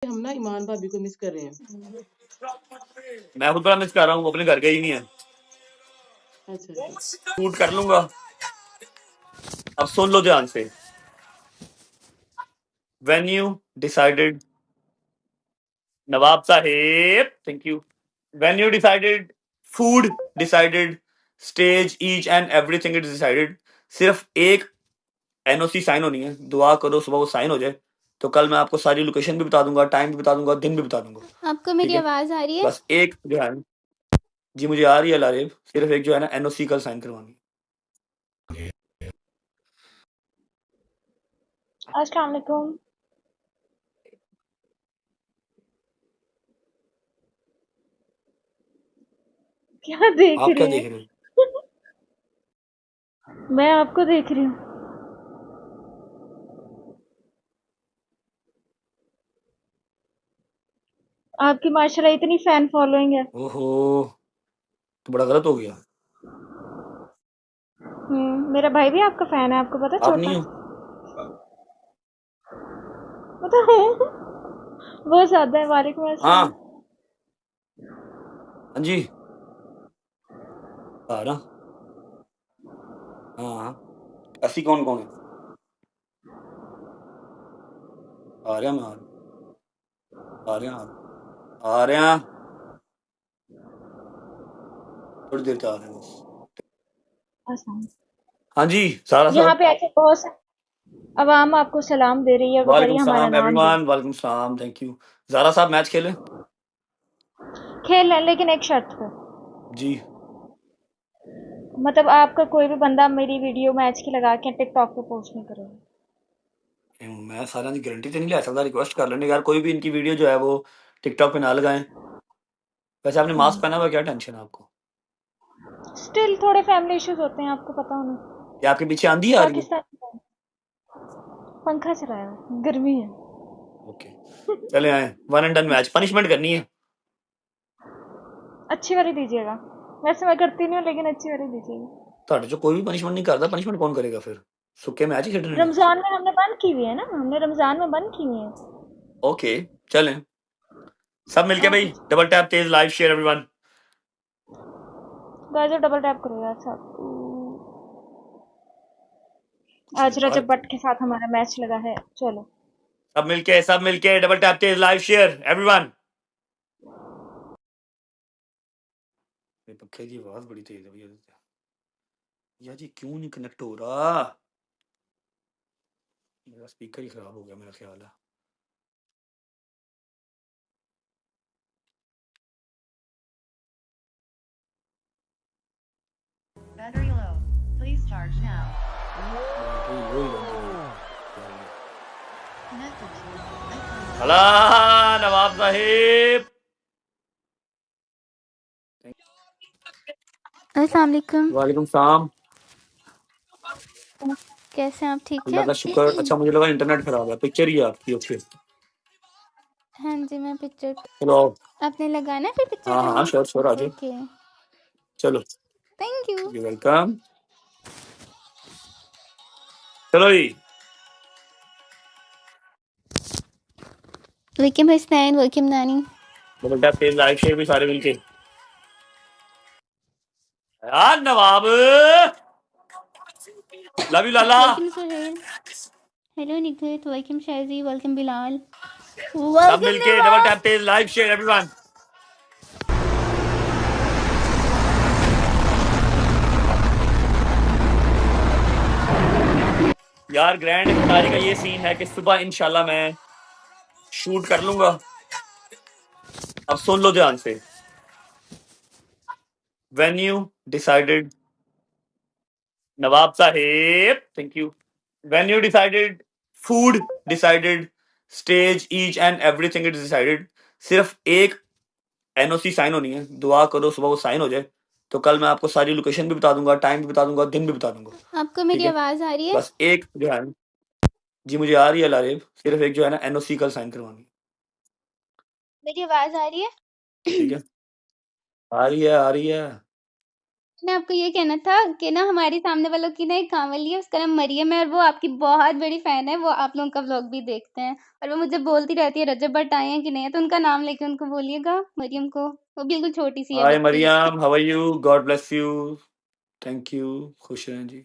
हम ना ईमान भाभी को मिस कर रहे हैं। मैं खुद बड़ा मिस कर रहा हूँ, अपने घर गई ही नहीं है। अच्छा अच्छा शूट कर लूंगा। अब सुन लो ध्यान से। When you decided, नवाब साहेब, thank you. When you decided, food decided, stage each and everything is decided, सिर्फ एक एनओसी साइन होनी है। दुआ करो सुबह वो साइन हो जाए, तो कल मैं आपको सारी लोकेशन भी बता दूंगा, टाइम भी बता दूंगा, दिन भी बता दूंगा। आपको मेरी ठीक है, आवाज आ रही है? बस एक जो है, जी मुझे आ रही है लारेब, सिर्फ एक जो है ना एनओसी कल साइन करवानी। अस्सलाम वालेकुम। क्या देख आप क्या रही देख हैं? रहे हो? मैं आपको देख रही हूँ। आपकी माशाल्लाह इतनी फैन फॉलोइंग है। ओहो, तो बड़ा गलत हो गया। मेरा भाई भी आपका फैन है, आपको पता है? आप छोटा नहीं हो? पता है। वो ज्यादा है। वालेकुम हाँ अस्सलाम। हाँ जी, आ रहा। हाँ हाँ, ऐसी कौन कौन है? आ रहा मैं, आ रहा आ रहा, थोड़ी देर से आ रहे हैं बस। अस्सलाम। हाँ जी सारा यहाँ साहब। पे ऐसे बहुत सा अवाम आपको सलाम दे रही है, वो कह रही वालेकुम है हमारा सलाम नाम दे। एवरीवन, वालेकुम सलाम, थैंक यू। ज़ारा साहब मैच खेलें? खेल लें, लेकिन एक शर्त पे। जी। मतलब आपका कोई भी बंदा मेरी वीडियो मैच की लगा के टिकटॉक पे पोस्ट नहीं करेगा। मैं सारा की गारंटी तो नहीं ले सकता, रिक्वेस्ट कर लेने यार, कोई भी इनकी वीडियो जो है वो टिकटॉक पे ना लगाएं। वैसे आपने मास्क पहना हुआ, क्या टेंशन है आपको? स्टिल थोड़े फैमिली इश्यूज होते हैं, आपको पता होना। ये आपके पीछे आंधी आ रही है? पाकिस्तान पंखा चलाया है, गर्मी है। ओके, चले आए, one and done match. Punishment करनी है? अच्छी वाली दीजिएगा। वैसे मैं करती नहीं हूँ, लेकिन अच्छी वाली दीजिएगा। ਤੁਹਾਡੇ ਚੋਂ कोई भी पनिशमेंट नहीं करता, पनिशमेंट कौन करेगा फिर? सुखे मैच ही खेलने ने। रमजान में हमने बंद की हुई है ना, हमने रमजान में बंद की हुई है। ओके, चलें सब मिलके भाई। ओके डबल टैप तेज live share everyone. Guys, double tap करो यार साहब। आज बाहर रजब भट्ट के साथ हमारा मैच लगा है, चलो। सब मिलके डबल टैप तेज लाइव शेयर एवरीवन। पक्के की आवाज बड़ी तेज है भैया यार, जी क्यों नहीं कनेक्ट हो रहा? मेरा स्पीकर ही खराब हो गया मेरा ख्याल है। Battery low. Please charge now. Battery low ही रहती है। Connected to iPhone. अला नवाब साहिब, अस्सलाम वालेकुम। वालेकुम सलाम। कैसे हैं आप? ठीक अल्लाह है? का शुक्र। अच्छा मुझे लगा इंटरनेट खराब है, पिक्चर ही है आपकी। ओके हाँ जी, मैं पिक्चर चलो आओ। आपने लगाना है फिर पिक्चर हाँ हाँ करने? श्योर श्योर आ जाओ। ओके, चलो थैंक यू। You welcome. चलो जी, welcome Hasnain, welcome Nani. Double tap तेज लाइक शेयर भी सारे मिलके। यार Nawab, love you Lala. Welcome Suhail, hello Nikhit, welcome Shazi, welcome Bilal, सब वेलकम मिलके डबल नवाब। टैप तेज लाइव शेयर एवरीवन। यार ग्रैंड इफ्तारी का ये सीन है कि सुबह इंशाल्लाह मैं शूट कर लूंगा। अब सुन लो ध्यान से। When you decided, नवाब साहेब, thank you. When you decided, food decided, stage each and everything is decided, सिर्फ एक एनओसी साइन होनी है। दुआ करो सुबह वो साइन हो जाए, तो कल मैं आपको सारी लोकेशन भी बता दूंगा, टाइम भी बता दूंगा, दिन भी बता दूंगा। आपको ठीक मेरी है, आवाज आ रही है? बस एक जो है, जी मुझे आ रही है लारेब, सिर्फ एक जो है ना एनओसी कल साइन करवानी। मेरी आवाज आ रही है? ठीक है, आ रही है आ रही है। मैंने आपको ये कहना था कि ना हमारे सामने वालों की ना एक कांवली है, उसका नाम मरियम है और वो आपकी बहुत बड़ी फैन है। वो आप लोगों का व्लॉग भी देखते हैं और वो मुझे बोलती रहती है रजब बट आए हैं कि नहीं है, तो उनका नाम लेके उनको बोलिएगा मरियम को। वो बिल्कुल छोटी सी है हाय बच्ची। Maryam, how are you? God bless you. Thank you. खुश रहें जी।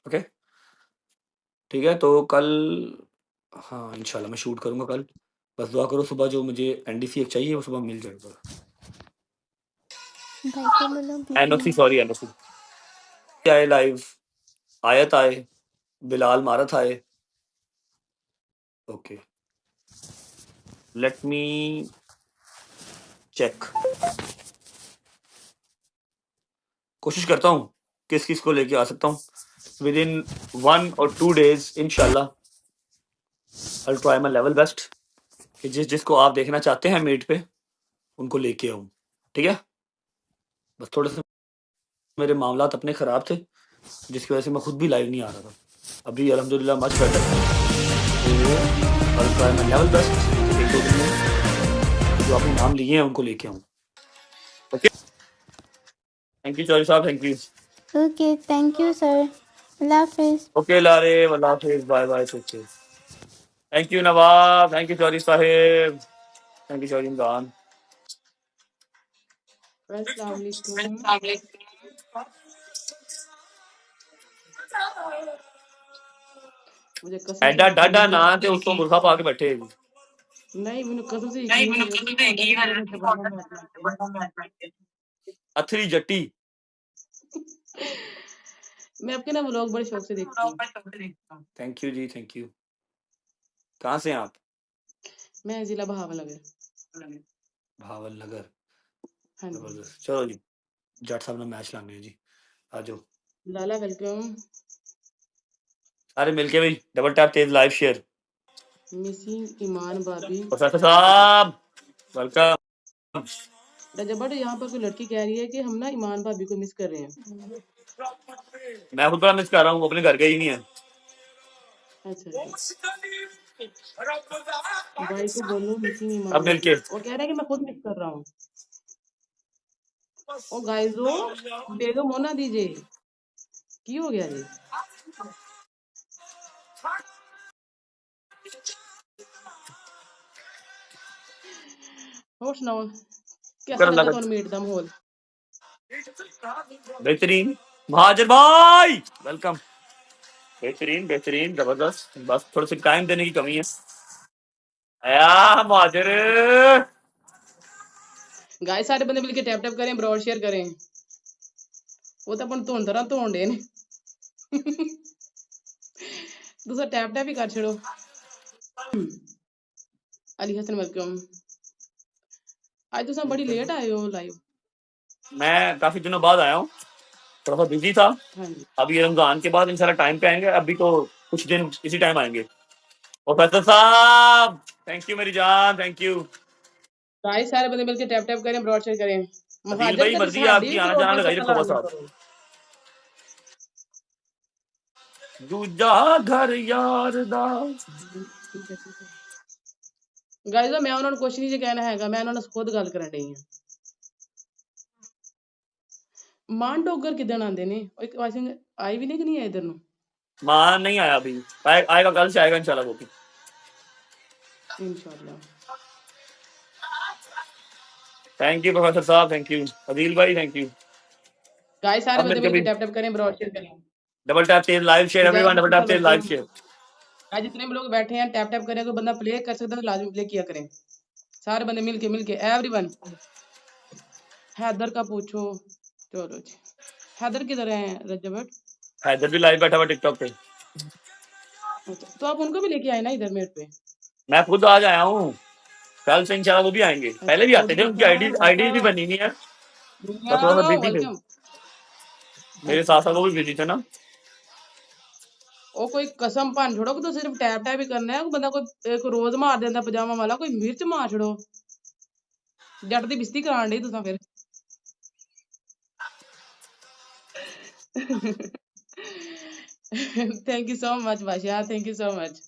ओके, ठीक है। तो कल हाँ इंशाल्लाह मैं शूट करूंगा कल। बस दुआ करो सुबह जो मुझे एनडीसी एक चाहिए वो सुबह मिल जाएगा। भाई को बोलो बीपी एनओसी, में। सॉरी एनओसी आए लाइव, आयत आए, बिलाल मारत आए। Okay, let me check. कोशिश करता हूँ किस किस को लेके आ सकता हूँ विद इन 1 or 2 days इंशाल्लाह। I try my level best कि जिसको आप देखना चाहते हैं मीट पे उनको लेके आऊँ। ठीक है, बस थोड़े से मेरे मामलात अपने ख़राब थे जिसकी वजह से मैं खुद भी लाइव नहीं आ रहा था। अभी अल्हम्दुलिल्लाह मच बेटर। तो I try my level best, एक दो दिन में जो आपने नाम लिए हैं उनको लेके आऊँ। ओके, थैंक यू चौधरी साहब, thank you. Okay thank you sir, अल्लाह हाफिज। ओके लारे, अल्लाह हाफिज़, bye bye, okay. Thank you Nawab, thank you Chaudhary साहेब, थैंक यू चौधरी इमरान। अस्सलाम वालेकुम। मुझे कसम से एडा यकीन डाडा नहीं ना है। ते उसको बुरखा पा के बैठे। नहीं मैंने कसम से यकीन नहीं है कि ਤੁਹਾਡਾ ਤੇ ਮੇਰਾ ਰੱਜਾ ਬੜਾ ਮੈਚ ਲੱਗ ਗਿਆ। अथरी जट्टी। मैं आपके ना व्लॉग बड़े शौक से देखती हूँ। थैंक यू जी, थैंक यू। कहाँ से हैं आप? मैं जिला बहावलनगर। भावल नगर। हाँ जी। जबरदस्त। चलो जी, जट साहब ने मैच लाने हैं जी, आ जाओ लाला वेलकम। सारे मिलके भाई। डबल टैप तेज लाइव शेयर। मिसिंग ईमान भाभी। प्रोफेसर साहब वेलकम। रजब बट यहाँ पर कोई लड़की कह रही है कि हम ना ईमान भाभी को मिस कर रहे हैं। मैं खुद बड़ा मिस कर रहा हूँ, अपने घर गई नहीं है। अच्छा अच्छा, भाई को बोलो मिसिंग ईमान सब भाभी। मिलके वो कह रहा है कि मैं खुद मिस कर रहा हूँ। ओ गाइजो बेगम होना दीजिए, की हो गया जी? और सुनाओ कैसा कर लगा लगा तो मीट दा माहौल? बेहतरीन। महाजर भाई वेलकम। बेहतरीन बेहतरीन जबरदस्त। बस थोड़ा सा टाइम देने की कमी है। आया महाजर। गाइस सारे बंदे मिलके टैप टैप करें, ब्रॉड शेयर करें। वो तो अपन धोन तरह धोन डे ने। दूसरा टैप टैप ही कर छड़ो। अली हसन वेलकम। आज तो सब बड़ी लेट आए हो लाइव। मैं काफी दिनों बाद आया हूँ, थोड़ा सा बिजी था। हाँ जी। अभी रमजान के बाद इंशाल्लाह टाइम पे आएंगे। अभी तो कुछ दिन इसी टाइम आएंगे। प्रोफेसर साहब थैंक यू मेरी जान, थैंक यू। गाइस सारे बंदे मिलके टैप टैप करें, ब्रॉड शेयर करें। अदील महाजर भाई कभी मर्जी है साडी आपकी, भी आना करो जाना पर लगाई रखो चक्कर बस आना आप। करो। दूजा घर यार दा। ठीक है ठीक है गाइस, मैं उन्होंने कुछ नहीं कहना हैगा, मैं उन्होंने खुद गल करन डई हां। मान डोगर किदन आंदे ने? एक आई थिंक आई भी नहीं कि नहीं है इधर नु। मान नहीं आया अभी, आएगा कल से आएगा इंशाल्लाह वो भी। इंशाल्लाह। थैंक यू प्रोफेसर साहब, थैंक यू अदील भाई, थैंक यू। गाइस सारे अब बंदे मिलकर मिलके भी टैप टैप करें, ब्रॉड शेयर करें। डबल टैप तेज लाइव शेयर एवरीवन, हिजाब डबल टैप ऑफिसर तेज लाइव वेलकम। शेयर। आज जितने भी लोग बैठे हैं टैप टैप करें, कोई बंदा प्ले कर सकता है तो लाजमी प्ले किया करें। सारे बंदे मिलके मिलके एवरीवन। हैदर का पूछो। चलो जी, हैदर किधर है रजब भट्ट? हैदर भी लाइव बैठा हुआ टिकटॉक पे। अच्छा तो आप उनको भी लेके आए ना इधर मेरे पे। मैं खुद आज आया हूँ, कल से इंशाल्लाह वो भी आएंगे। अच्छा पहले भी आते थे, चौधरी उनकी खान आईडी आईडी भी वेलकम। बनी नहीं है, दुनिया तो थोड़ा सा बिजी थे। वेलकम। मेरे अच्छा साथ साथ अच्छा, वो भी बिजी थे ना। ਉਹ ਕੋਈ ਕਸਮ ਭੰਨ ਛੜੋ ਕਿ ਤੁਸੀਂ ਸਿਰਫ ਟੈਪ ਟੈਪ ਹੀ ਕਰਨਾ ਹੈ। ਕੋਈ ਬੰਦਾ ਕੋਈ ਇੱਕ ਰੋਜ਼ ਮਾਰ ਦਿੰਦਾ ਪਜਾਮਾ ਵਾਲਾ, ਕੋਈ ਮਿਰਚ ਮਾਰ ਛੜੋ। ਜੱਟ ਦੀ ਬਿਸਤੀ ਕਰਾਣ ਡਈ ਤੁਸੀਂ ਫਿਰ। Thank you so much Basha, thank you so much,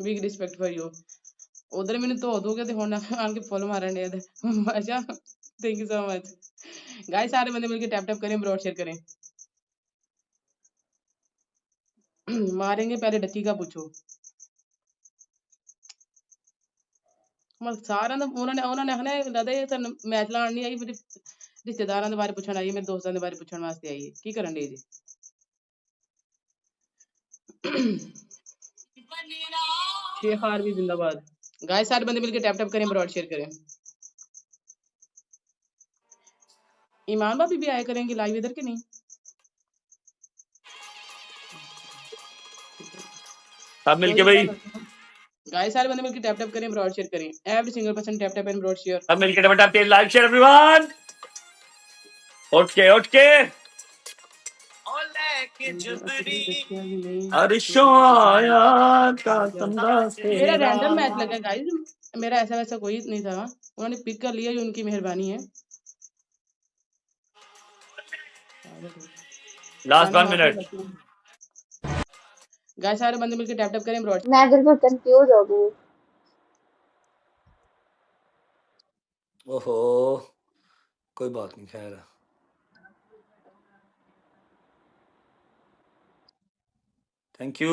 big respect for you. ਉਧਰ ਮੈਨੂੰ ਧੋ ਦੋਗੇ ਤੇ ਹੁਣ ਆਣ ਕੇ ਫੁੱਲ ਮਾਰਨ ਦੇ Basha. Thank you so much guys, सारे बंदे मिलके टैप टैप करें, ब्रॉड शेयर करें। मारेंगे पहले डक्की का पूछो। सारा उन्होंने आखना दादा ये मैच लान नहीं आई, मेरे रिश्तेदारां दे बारे पुछण आई, मेरे दोस्तां दे बारे पुछण वास्ते आई है। की करन डे जी? शेख आर्मी जिंदाबाद। गाइस, सारे बंदे मिलके टैप टैप करें, ब्रॉड शेयर करें। ईमान भाभी भी आया करेंगे लाइव इधर के नहीं? सब मिलके भाई, गाइस, सारे बंदे मिलके टैप टैप करें, ब्रॉड शेयर करें। Every single person tap tap and broad share. सब मिलके टमाटर तेल लाइक शेयर एवरीवन। उठ के अरशों आया का तंदा मेरा तेरा। रैंडम मैच लगा गाइस, मेरा ऐसा वैसा कोई नहीं था, उन्होंने पिक कर लिया, ये उनकी मेहरबानी है। Last 1 minute. गाइस, सारे बंदे मिलके टैप टैप करें, ब्रॉड। मैं बिल्कुल कंफ्यूज हो गई। ओहो, कोई बात नहीं, खैर है। Thank you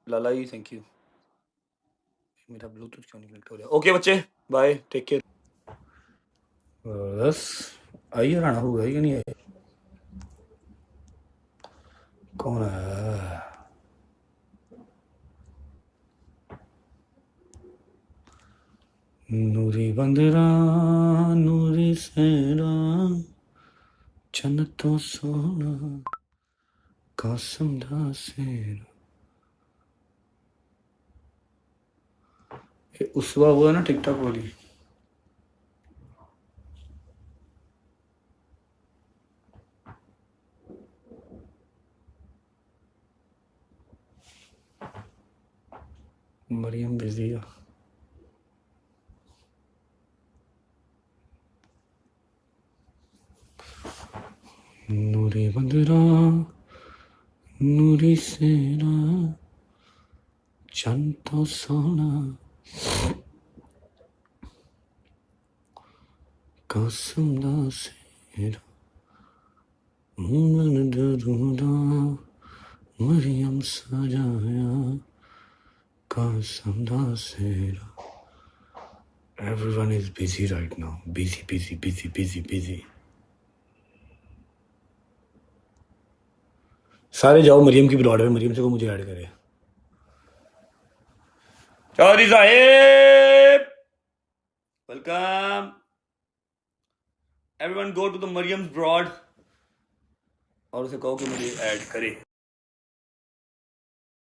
Lala ji, thank you. मेरा ब्लूटूथ क्यों नहीं कनेक्ट हो रहा? ओके बच्चे, बाय, टेक केयर। बस आइए, राणा होगा कि नहीं आए? कौन है? नूरी बंदरा नूरी सेरा चन तो सोना कासम दा सेरा। ये उसवा हुआ ना टिकटॉक वाली। मरियम बिजी है। नूरी बंदरा नूरी सेना चन तो सोना कसम दा सेरा मन दरूदा मरियम सजाया कसम दा सेरा। Everyone is busy right now. Busy. सारे जाओ मरियम की ब्रॉड में, मरियम से को मुझे ऐड करे। चौधरी साहेब, welcome. Everyone go to the Mariam's broad और उसे कहो कि मुझे ऐड करे।